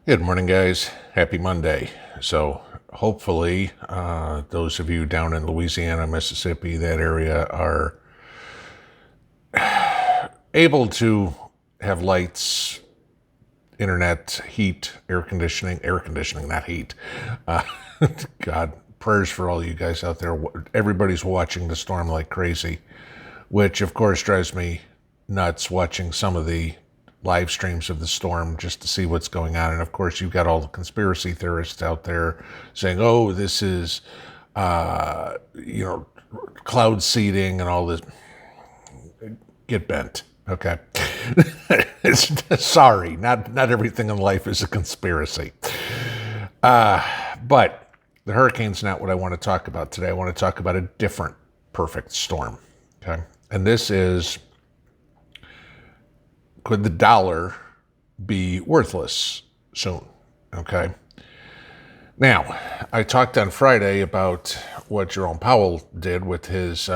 Good morning, guys. Happy Monday. So, hopefully, those of you down in Louisiana, Mississippi, that area are able to have lights, internet, heat, air conditioning, not heat. Uh, God, prayers for all you guys out there. Everybody's watching the storm like crazy, which, of course, drives me nuts watching some of the live streams of the storm just to see what's going on. And of course, you've got all the conspiracy theorists out there saying, "Oh, this is, cloud seeding and all this." Get bent, okay? Sorry, not everything in life is a conspiracy. But the hurricane's not what I want to talk about today. I want to talk about a different perfect storm, okay? And this is, could the dollar be worthless soon? Okay. Now, I talked on Friday about what Jerome Powell did with his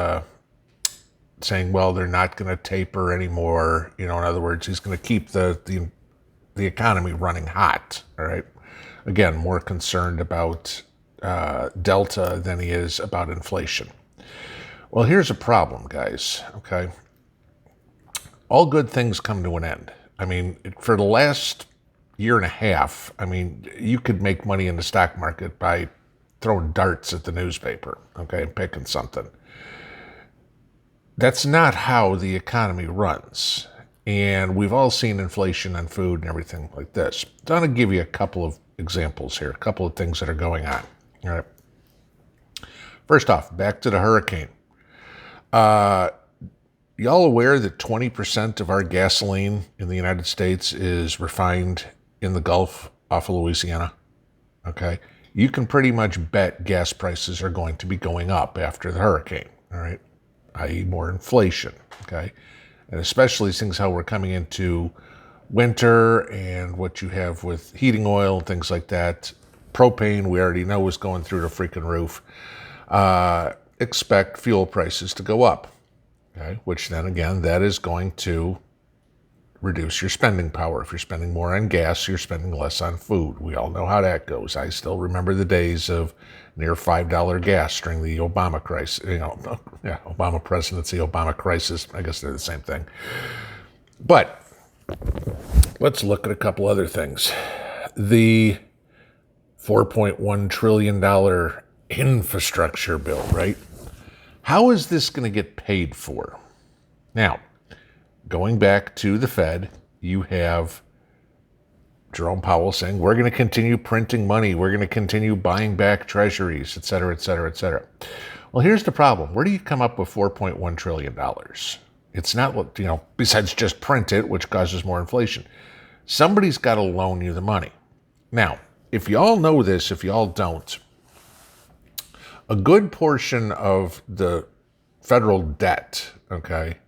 saying, well, they're not going to taper anymore. In other words, he's going to keep the economy running hot. All right. Again, more concerned about Delta than he is about inflation. Well, here's a problem, guys. Okay. All good things come to an end. I mean, for the last year and a half, you could make money in the stock market by throwing darts at the newspaper, okay, and picking something. That's not how the economy runs. And we've all seen inflation on food and everything like this. So I'm going to give you a couple of examples here, a couple of things that are going on. All right. First off, back to the hurricane. Y'all aware that 20% of our gasoline in the United States is refined in the Gulf off of Louisiana? Okay. You can pretty much bet gas prices are going to be going up after the hurricane, all right? I.e. more inflation, okay? And especially things how we're coming into winter and what you have with heating oil and things like that. Propane, we already know, is going through the freaking roof. Expect fuel prices to go up. Okay, which then again, that is going to reduce your spending power. If you're spending more on gas, you're spending less on food. We all know how that goes. I still remember the days of near $5 gas during the Obama crisis. Obama presidency, Obama crisis. I guess they're the same thing. But let's look at a couple other things. The $4.1 trillion infrastructure bill, right? How is this going to get paid for? Now, going back to the Fed, you have Jerome Powell saying, we're going to continue printing money. We're going to continue buying back treasuries, et cetera, et cetera, et cetera. Well, here's the problem. Where do you come up with $4.1 trillion? It's not what, besides just print it, which causes more inflation. Somebody's got to loan you the money. Now, if you all know this, if you all don't, a good portion of the federal debt, okay,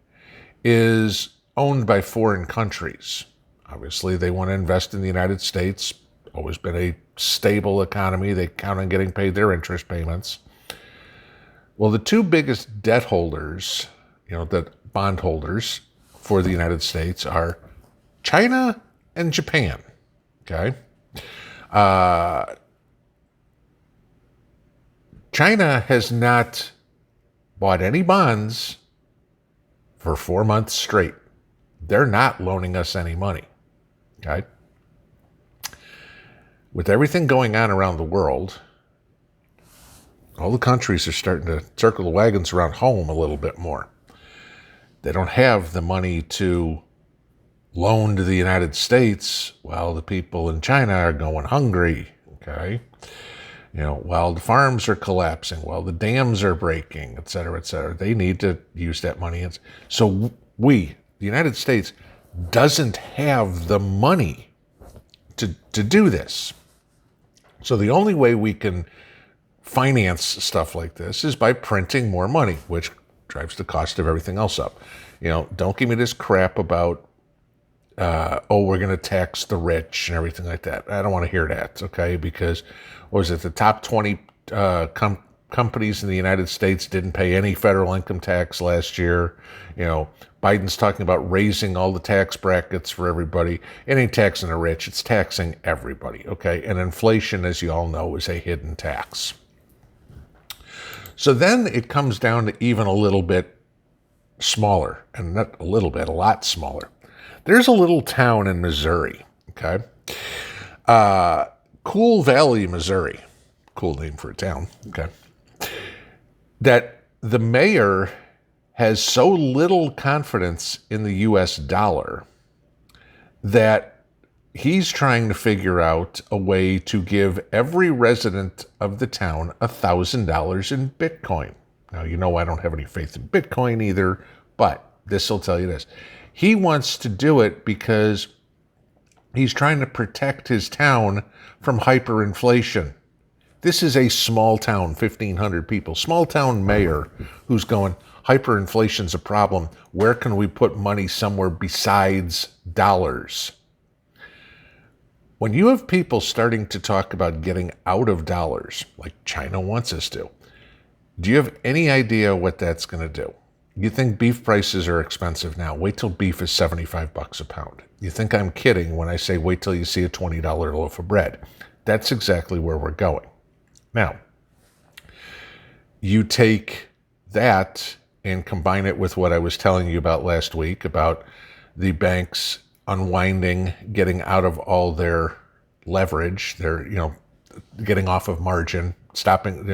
is owned by foreign countries. Obviously, they want to invest in the United States. Always been a stable economy. They count on getting paid their interest payments. Well, the two biggest debt holders, the bondholders for the United States are China and Japan, okay? China has not bought any bonds for 4 months straight. They're not loaning us any money, okay? With everything going on around the world, all the countries are starting to circle the wagons around home a little bit more. They don't have the money to loan to the United States while the people in China are going hungry, okay? While the farms are collapsing, while the dams are breaking, et cetera, they need to use that money. So the United States, doesn't have the money to do this. So the only way we can finance stuff like this is by printing more money, which drives the cost of everything else up. Don't give me this crap about, we're going to tax the rich and everything like that. I don't want to hear that, okay? Because, what was it, the top 20 companies in the United States didn't pay any federal income tax last year. Biden's talking about raising all the tax brackets for everybody. It ain't taxing the rich, it's taxing everybody, okay? And inflation, as you all know, is a hidden tax. So then it comes down to even a little bit smaller, and not a little bit, a lot smaller. There's a little town in Missouri, okay? Cool Valley, Missouri. Cool name for a town, okay? That the mayor has so little confidence in the U.S. dollar that he's trying to figure out a way to give every resident of the town $1,000 in Bitcoin. Now, I don't have any faith in Bitcoin either, but this will tell you this. He wants to do it because he's trying to protect his town from hyperinflation. This is a small town, 1,500 people, small town mayor who's going, hyperinflation's a problem. Where can we put money somewhere besides dollars? When you have people starting to talk about getting out of dollars, like China wants us to, do you have any idea what that's going to do? You think beef prices are expensive now. Wait till beef is $75 a pound. You think I'm kidding when I say wait till you see a $20 loaf of bread. That's exactly where we're going. Now, you take that and combine it with what I was telling you about last week about the banks unwinding, getting out of all their leverage, they're, getting off of margin, stopping,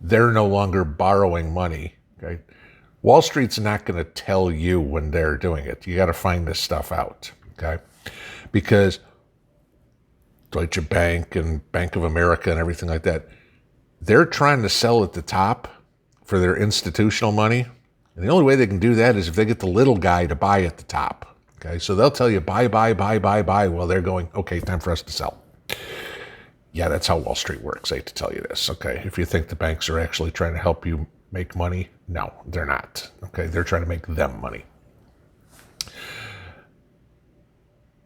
they're no longer borrowing money, okay? Wall Street's not going to tell you when they're doing it. You got to find this stuff out, okay? Because Deutsche Bank and Bank of America and everything like that, they're trying to sell at the top for their institutional money. And the only way they can do that is if they get the little guy to buy at the top. Okay, so they'll tell you buy, while they're going, okay, time for us to sell. Yeah, that's how Wall Street works. I hate to tell you this. Okay, if you think the banks are actually trying to help you make money, no, they're not. Okay, they're trying to make them money.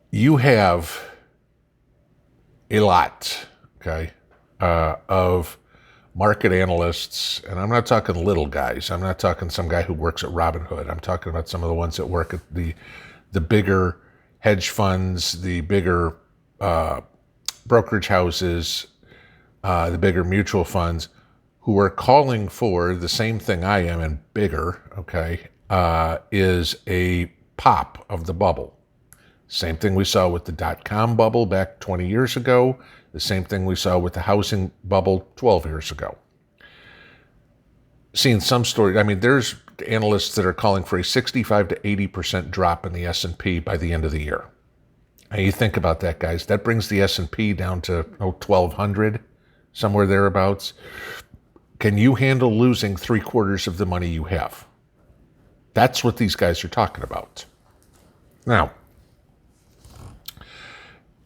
You have a lot, okay, of market analysts, and I'm not talking little guys. I'm not talking some guy who works at Robinhood. I'm talking about some of the ones that work at the bigger hedge funds, the bigger brokerage houses, the bigger mutual funds, who are calling for the same thing I am and bigger, okay, is a pop of the bubble. Same thing we saw with the dot-com bubble back 20 years ago. The same thing we saw with the housing bubble 12 years ago. Seeing some story, there's analysts that are calling for a 65 to 80% drop in the S&P by the end of the year. And you think about that, guys. That brings the S&P down to 1,200, somewhere thereabouts. Can you handle losing 3/4 of the money you have? That's what these guys are talking about. Now,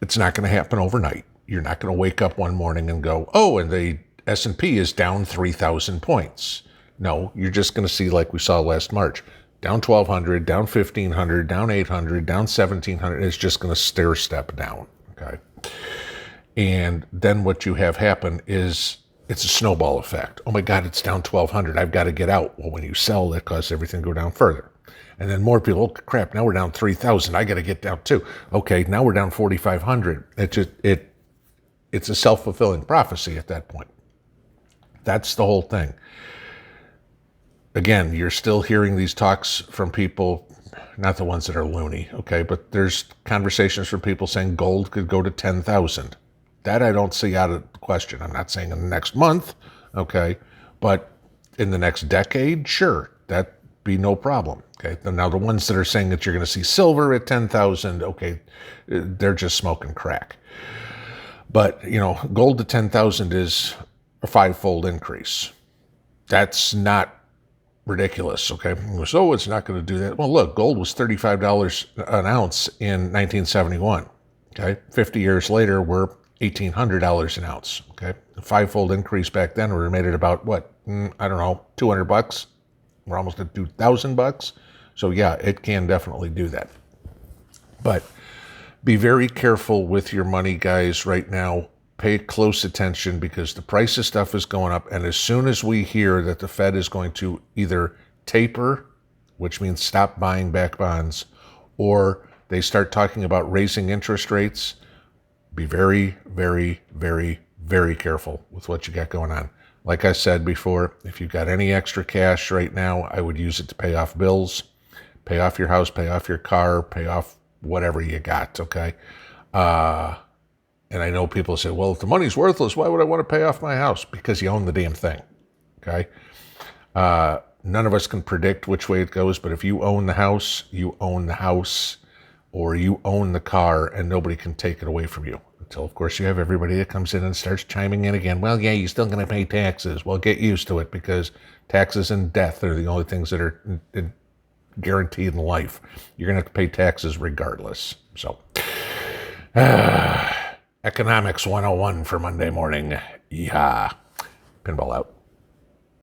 it's not going to happen overnight. You're not going to wake up one morning and go, oh, and the S&P is down 3,000 points. No, you're just going to see, like we saw last March, down 1,200, down 1,500, down 800, down 1,700. It's just going to stair step down, okay? And then what you have happen is it's a snowball effect. Oh my God, it's down 1,200. I've got to get out. Well, when you sell, that causes everything to go down further. And then more people, oh crap, now we're down 3,000. I got to get down too. Okay, now we're down 4,500. It's a self-fulfilling prophecy at that point. That's the whole thing. Again, you're still hearing these talks from people, not the ones that are loony, okay, but there's conversations from people saying gold could go to 10,000. That I don't see out of the question. I'm not saying in the next month, okay, but in the next decade, sure, that'd be no problem, okay. Now, the ones that are saying that you're going to see silver at 10,000, okay, they're just smoking crack. But, gold to 10,000 is a 5-fold increase. That's not ridiculous, okay? So it's not going to do that. Well, look, gold was $35 an ounce in 1971, okay? 50 years later, we're $1,800 an ounce, okay? A 5-fold increase back then would have made it about, what, I don't know, $200? We're almost at $2,000. So yeah, it can definitely do that. But be very careful with your money, guys, right now. pay close attention because the price of stuff is going up. And as soon as we hear that the Fed is going to either taper, which means stop buying back bonds, or they start talking about raising interest rates, be very, very, very, very careful with what you got going on. Like I said before, if you've got any extra cash right now, I would use it to pay off bills, pay off your house, pay off your car, pay off whatever you got, okay? And I know people say, well, if the money's worthless, why would I want to pay off my house? Because you own the damn thing, okay? None of us can predict which way it goes, but if you own the house, you own the house, or you own the car, and nobody can take it away from you. Until, of course, you have everybody that comes in and starts chiming in again. Well, yeah, you're still going to pay taxes. Well, get used to it, because taxes and death are the only things that are guaranteed in life. You're going to have to pay taxes regardless. So, Economics 101 for Monday morning. Yeah. Pinball out.